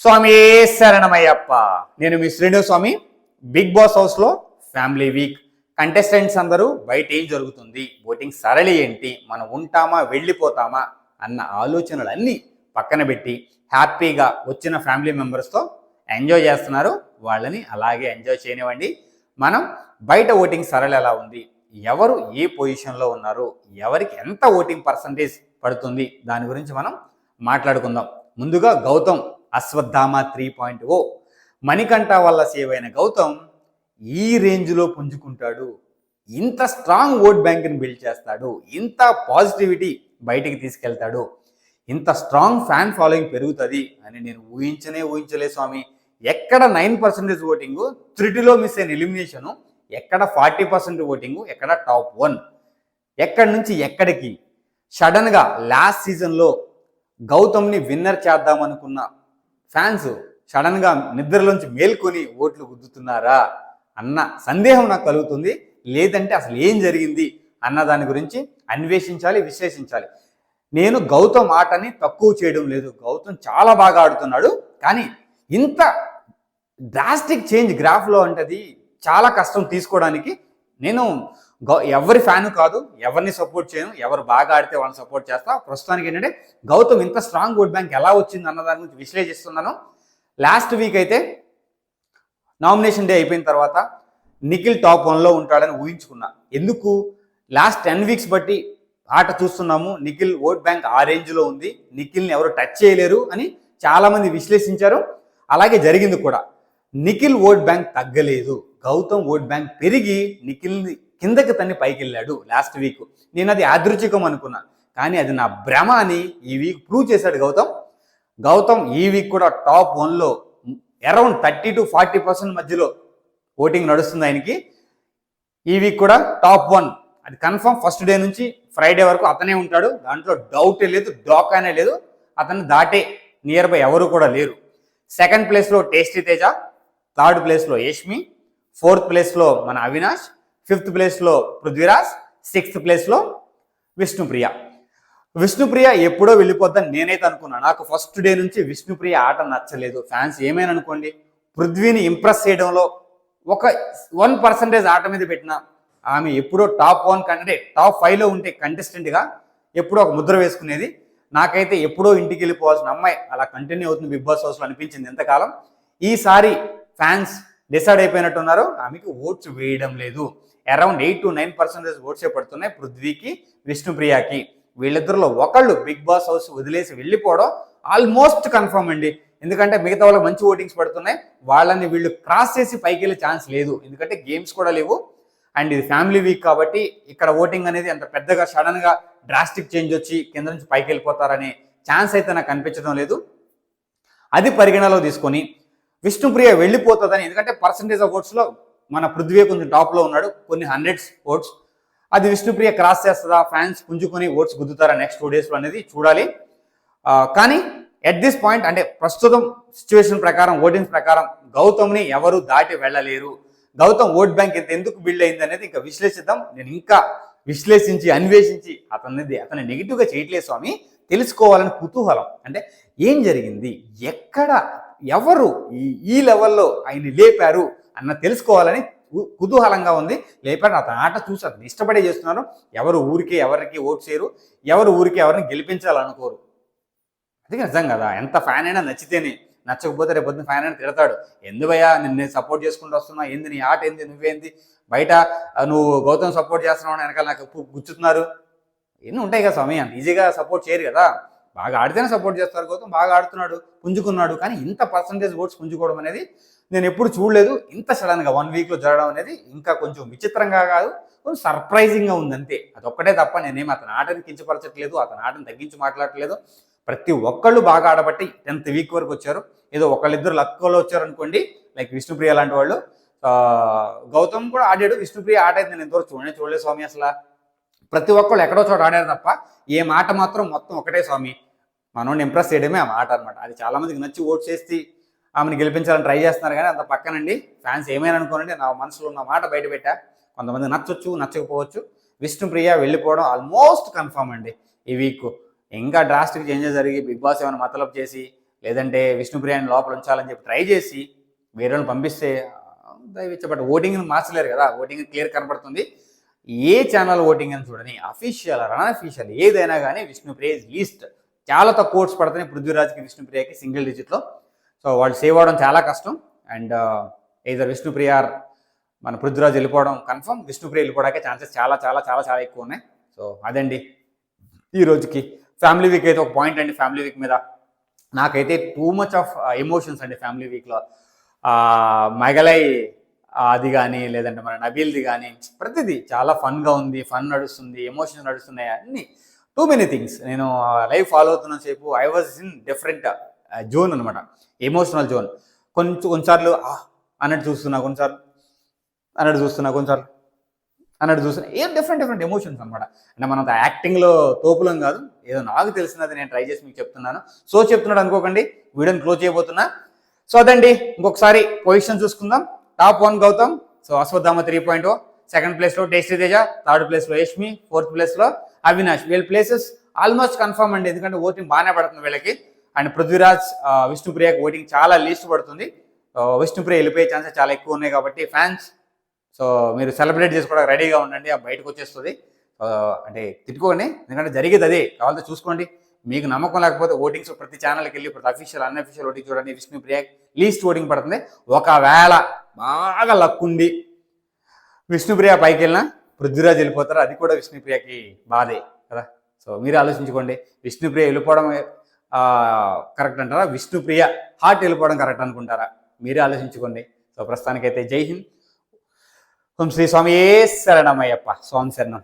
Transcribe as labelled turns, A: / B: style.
A: స్వామి శరణమయ్యప్ప. నేను మీ శ్రీను స్వామి. Big boss హౌస్లో ఫ్యామిలీ వీక్ కంటెస్టెంట్స్ అందరూ బయట ఏం జరుగుతుంది, ఓటింగ్ సరళి ఏంటి, మనం ఉంటామా వెళ్ళిపోతామా అన్న ఆలోచనలన్నీ పక్కన పెట్టి హ్యాపీగా వచ్చిన ఫ్యామిలీ మెంబర్స్తో ఎంజాయ్ చేస్తున్నారు. వాళ్ళని అలాగే ఎంజాయ్ చేయనివ్వండి. మనం బయట ఓటింగ్ సరళి ఎలా ఉంది, ఎవరు ఏ పొజిషన్లో ఉన్నారు, ఎవరికి ఎంత ఓటింగ్ పర్సంటేజ్ పడుతుంది, దాని గురించి మనం మాట్లాడుకుందాం. ముందుగా గౌతమ్ అశ్వత్థామ 3.0 మణికంఠ వల్ల సేవ్ అయిన గౌతమ్ ఈ రేంజ్లో పుంజుకుంటాడు, ఇంత స్ట్రాంగ్ ఓట్ బ్యాంక్ని బిల్డ్ చేస్తాడు, ఇంత పాజిటివిటీ బయటికి తీసుకెళ్తాడు, ఇంత స్ట్రాంగ్ ఫ్యాన్ ఫాలోయింగ్ పెరుగుతుంది అని నేను ఊహించలేదు స్వామి. ఎక్కడ 9% ఓటింగు, 3-లో మిస్ అయిన ఎలిమినేషను, ఎక్కడ 40% ఓటింగు, ఎక్కడ టాప్ 1, ఎక్కడి నుంచి ఎక్కడికి సడన్గా లాస్ట్ సీజన్లో గౌతమ్ని విన్నర్ చేద్దామనుకున్న ఫ్యాన్స్ సడన్గా నిద్రలోంచి మేల్కొని ఓట్లు గుద్దుతున్నారా అన్న సందేహం నాకు కలుగుతుంది. లేదంటే అసలు ఏం జరిగింది అన్న దాని గురించి అన్వేషించాలి, విశ్లేషించాలి. నేను గౌతమ్ ఆటని తక్కువ చేయడం లేదు, గౌతమ్ చాలా బాగా ఆడుతున్నాడు. కానీ ఇంత డ్రాస్టిక్ చేంజ్ గ్రాఫ్లో అంటది చాలా కష్టం తీసుకోవడానికి. నేను ఎవరి ఫ్యాను కాదు, ఎవరిని సపోర్ట్ చేయను, ఎవరు బాగా ఆడితే వాళ్ళని సపోర్ట్ చేస్తా. ప్రస్తుతానికి ఏంటంటే గౌతమ్ ఇంత స్ట్రాంగ్ ఓట్ బ్యాంక్ ఎలా వచ్చింది అన్న దాని గురించి విశ్లేషిస్తున్నాను. లాస్ట్ వీక్ అయితే నామినేషన్ డే అయిపోయిన తర్వాత నిఖిల్ టాప్ 1లో ఉంటాడని ఊహించుకున్నా. ఎందుకు, లాస్ట్ 10 వీక్స్ బట్టి ఆట చూస్తున్నాము, నిఖిల్ ఓట్ బ్యాంక్ ఆ రేంజ్లో ఉంది, నిఖిల్ని ఎవరు టచ్ చేయలేరు అని చాలామంది విశ్లేషించారు. అలాగే జరిగింది కూడా. నిఖిల్ ఓట్ బ్యాంక్ తగ్గలేదు, గౌతమ్ ఓట్ బ్యాంక్ పెరిగి నిఖిల్ని కిందకి తన్ని పైకి వెళ్ళాడు లాస్ట్ వీక్. నేను అది యాదృచ్ఛికం అనుకున్నా, కానీ అది నా భ్రమ అని ఈ వీక్ ప్రూవ్ చేశాడు గౌతమ్ ఈ వీక్ కూడా టాప్ 1లో అరౌండ్ 30 to 40% మధ్యలో ఓటింగ్ నడుస్తుంది ఆయనకి. ఈ వీక్ కూడా టాప్ 1 అది కన్ఫర్మ్. ఫస్ట్ డే నుంచి ఫ్రైడే వరకు అతనే ఉంటాడు, దాంట్లో డౌటే లేదు, డోకానే లేదు. అతన్ని దాటే నియర్ బై ఎవరు కూడా లేరు. సెకండ్ ప్లేస్లో టేస్టీ తేజ, థర్డ్ ప్లేస్లో యష్మి, ఫోర్త్ ప్లేస్లో మన అవినాష్, ఫిఫ్త్ ప్లేస్లో పృథ్వీరాజ్, సిక్స్త్ ప్లేస్లో విష్ణుప్రియ ఎప్పుడో వెళ్ళిపోద్దని నేనైతే అనుకున్నా. నాకు ఫస్ట్ డే నుంచి విష్ణుప్రియ ఆట నచ్చలేదు. ఫ్యాన్స్ ఏమైనా అనుకోండి, పృథ్వీని ఇంప్రెస్ చేయడంలో ఒక 1% ఆట మీద పెట్టిన ఆమె ఎప్పుడో టాప్ 1 కంటే టాప్ 5లో ఉంటే కంటెస్టెంట్గా ఎప్పుడో ఒక ముద్ర వేసుకునేది. నాకైతే ఎప్పుడో ఇంటికి వెళ్ళిపోవాల్సిన అమ్మాయి అలా కంటిన్యూ అవుతుంది బిగ్ బాస్ హౌస్లో అనిపించింది ఎంతకాలం. ఈసారి ఫ్యాన్స్ డిసైడ్ అయిపోయినట్టున్నారు, ఆమెకి ఓట్స్ వేయడం లేదు. అరౌండ్ 8 to 9% ఓట్సే పడుతున్నాయి పృథ్వీకి, విష్ణుప్రియకి. వీళ్ళిద్దరిలో ఒకళ్ళు బిగ్ బాస్ హౌస్ వదిలేసి వెళ్ళిపోవడం ఆల్మోస్ట్ కన్ఫర్మ్ అండి. ఎందుకంటే మిగతా వాళ్ళకి మంచి ఓటింగ్స్ పడుతున్నాయి, వాళ్ళని వీళ్ళు క్రాస్ చేసి పైకి వెళ్ళే ఛాన్స్ లేదు. ఎందుకంటే గేమ్స్ కూడా లేవు, అండ్ ఇది ఫ్యామిలీ వీక్ కాబట్టి ఇక్కడ ఓటింగ్ అనేది అంత పెద్దగా సడన్గా డ్రాస్టిక్ చేంజ్ వచ్చి కింద నుంచి పైకి వెళ్ళిపోతారనే ఛాన్స్ అయితే నాకు కనిపించడం లేదు. అది పరిగణలో తీసుకొని విష్ణుప్రియ వెళ్ళిపోతుందని, ఎందుకంటే పర్సంటేజ్ ఆఫ్ ఓట్స్లో మన పృథ్వీ కొంచెం టాప్లో ఉన్నాడు, కొన్ని 100s ఓట్స్. అది విష్ణుప్రియ క్రాస్ చేస్తుందా, ఫ్యాన్స్ పుంజుకొని ఓట్స్ గుద్దుతారా నెక్స్ట్ 2 డేస్లో అనేది చూడాలి. కానీ ఎట్ దిస్ పాయింట్ అంటే ప్రస్తుతం సిచ్యువేషన్ ప్రకారం, ఓటింగ్స్ ప్రకారం గౌతమ్ని ఎవరు దాటి వెళ్ళలేరు. గౌతమ్ ఓట్ బ్యాంక్ ఎందుకు బిల్డ్ అయింది అనేది ఇంకా విశ్లేషిద్దాం. నేను ఇంకా విశ్లేషించి అన్వేషించి అతన్ని నెగిటివ్గా చేయట్లేదు స్వామి, తెలుసుకోవాలని కుతూహలం. అంటే ఏం జరిగింది, ఎక్కడ ఎవరు ఈ లెవెల్లో ఆయన్ని లేపారు అన్న తెలుసుకోవాలని కుతూహలంగా ఉంది. లేపారు, అతని ఆట చూసి అతను ఇష్టపడే చేస్తున్నారు. ఎవరు ఊరికే ఎవరికి ఓట్ చేయరు, ఎవరు ఊరికే ఎవరిని గెలిపించాలనుకోరు. అది నిజం కదా. ఎంత ఫ్యాన్ అయినా నచ్చితేనే, నచ్చకపోతే రేపు పొద్దున్న ఫ్యాన్ అయినా తిడతాడు. ఎందుకయ్యా నిన్ను సపోర్ట్ చేసుకుంటూ వస్తున్నా, ఏంది నీ ఆట ఏంది, నువ్వేంది బయట నువ్వు గౌతమ్ సపోర్ట్ చేస్తున్నావు వెనకాల నాకు గుచ్చుతున్నారు, ఎన్ని ఉంటాయి కదా స్వామి. అంత ఈజీగా సపోర్ట్ చేయరు కదా. బాగా ఆడితేనే సపోర్ట్ చేస్తారు. గౌతమ్ బాగా ఆడుతున్నాడు, పుంజుకున్నాడు. కానీ ఇంత పర్సంటేజ్ ఓట్స్ పుంజుకోవడం అనేది నేను ఎప్పుడు చూడలేదు. ఇంత సడన్గా 1 వీక్లో జరగడం అనేది ఇంకా కొంచెం విచిత్రంగా కాదు, కొంచెం సర్ప్రైజింగ్గా ఉంది అంతే. అదొక్కటే తప్ప నేనేమి అతని ఆటని కించపరచట్లేదు, అతని ఆటని తగ్గించి మాట్లాడట్లేదు. ప్రతి ఒక్కళ్ళు బాగా ఆడబట్టి 10th వీక్ వరకు వచ్చారు. ఏదో ఒకళ్ళిద్దరు లక్కలో వచ్చారు అనుకోండి, లైక్ విష్ణుప్రియ లాంటి వాళ్ళు. గౌతమ్ కూడా ఆడాడు, విష్ణుప్రియ ఆట అయితే నేను ఎంతవరకు చూడలేదు స్వామి. అసలు ప్రతి ఒక్కళ్ళు ఎక్కడో చోట ఆడారు తప్ప ఏ మాట మాత్రం మొత్తం ఒకటే స్వామి, మనోని ఇంప్రెస్ చేయడమే ఆ మాట అనమాట. అది చాలామందికి నచ్చి ఓట్ చేసి ఆమెను గెలిపించాలని ట్రై చేస్తున్నారు. కానీ అంత పక్కనండి ఫ్యాన్స్ ఏమైనా అనుకోనండి, నా మనసులో ఉన్న మాట బయట పెట్టా. కొంతమంది నచ్చొచ్చు, నచ్చకపోవచ్చు. విష్ణుప్రియ వెళ్ళిపోవడం ఆల్మోస్ట్ కన్ఫర్మ్ అండి ఈ వీక్. ఇంకా డ్రాస్టిక్ చేంజెస్ జరిగి బిగ్ బాస్ ఏమైనా మతలబ్ చేసి లేదంటే విష్ణుప్రియని లోపల ఉంచాలని చెప్పి ట్రై చేసి వేరే వాళ్ళని పంపిస్తే దయవిచ్చి బట్ ఓటింగ్ని మార్చలేరు కదా. ఓటింగ్ క్లియర్ కనపడుతుంది. ఏ ఛానల్ ఓటింగ్ అని చూడని, అఫీషియల్ అన్అఫీషియల్ ఏదైనా కానీ విష్ణుప్రియ ఇస్ లీస్ట్. చాలా తక్కువ ఓట్స్ పడుతున్నాయి పృథ్వీరాజ్కి, విష్ణుప్రియకి సింగిల్ డిజిట్లో. సో వాళ్ళు సేవ్ అవడం చాలా కష్టం. అండ్ ఏదర్ విష్ణుప్రియ మన పృథ్వీరాజ్ వెళ్ళిపోవడం కన్ఫర్మ్, విష్ణుప్రియ వెళ్ళిపోవడానికి ఛాన్సెస్ చాలా చాలా చాలా చాలా ఎక్కువ ఉన్నాయి. సో అదండి ఈ రోజుకి ఫ్యామిలీ వీక్ అయితే ఒక పాయింట్ అండి. ఫ్యామిలీ వీక్ మీద నాకైతే టూ మచ్ ఆఫ్ ఎమోషన్స్ అండి ఫ్యామిలీ వీక్లో. మగలై అది కానీ, లేదంటే మన నబీల్ది కానీ, ప్రతిదీ చాలా ఫన్గా ఉంది, ఫన్ నడుస్తుంది, ఎమోషన్స్ నడుస్తున్నాయి, అన్నీ టూ మెనీ థింగ్స్. నేను లైవ్ ఫాలో అవుతున్న సేపు I was in different zone అనమాట, ఎమోషనల్ జోన్. కొన్నిసార్లు అన్నట్టు చూస్తున్నా, కొన్నిసార్లు అన్నట్టు చూస్తున్నా, ఏం డిఫరెంట్ ఎమోషన్స్ అనమాట. అంటే మనం యాక్టింగ్లో తోపులం కాదు, ఏదో నాకు తెలిసినది నేను ట్రై చేసి మీకు చెప్తున్నాను. సో చెప్తున్నాడు అనుకోకండి, వీడియోని క్లోజ్ చేయబోతున్నా. సో అదండి, ఇంకొకసారి పొజిషన్ చూసుకుందాం. Top 1 Gautham, so Ashwatthama 3.0, second ప్లేస్లో టేస్టీ తేజ, థర్డ్ ప్లేస్లో యష్మి, ఫోర్త్ ప్లేస్లో అవినాష్. వీళ్ళ ప్లేసెస్ ఆల్మోస్ట్ కన్ఫర్మ్ అండి, ఎందుకంటే ఓటింగ్ బాగానే పడుతుంది వీళ్ళకి. అండ్ పృథ్వీరాజ్, విష్ణుప్రియకి ఓటింగ్ చాలా లీస్ట్ పడుతుంది. విష్ణుప్రియ వెళ్ళిపోయే ఛాన్సెస్ చాలా ఎక్కువ ఉన్నాయి కాబట్టి ఫ్యాన్స్, సో మీరు సెలబ్రేట్ చేసుకోవడానికి రెడీగా ఉండండి. ఆ బయటకు వచ్చేస్తుంది, అంటే తిట్టుకోండి, ఎందుకంటే జరిగేది అదే. కావాలంటే చూసుకోండి. మీకు నమ్మకం లేకపోతే ఓటింగ్స్ ప్రతి ఛానల్కి వెళ్ళి ప్రతి అఫీషియల్ అన్అఫీషియల్ ఓటింగ్ చూడండి. విష్ణుప్రియ లీస్ట్ ఓటింగ్ పడుతుంది. ఒకవేళ బాగా లక్ ఉండి విష్ణుప్రియ పైకి వెళ్ళినా పృథ్వీరాజ్ వెళ్ళిపోతారు, అది కూడా విష్ణుప్రియకి బాధే కదా. సో మీరు ఆలోచించుకోండి, విష్ణుప్రియ వెళ్ళిపోవడం కరెక్ట్ అంటారా, విష్ణుప్రియ హార్ట్ వెళ్ళిపోవడం కరెక్ట్ అనుకుంటారా? మీరే ఆలోచించుకోండి. సో ప్రస్తుతానికైతే జై హింద్. ఓం శ్రీ స్వామి శరణమయ్యప్ప. స్వామి శరణం.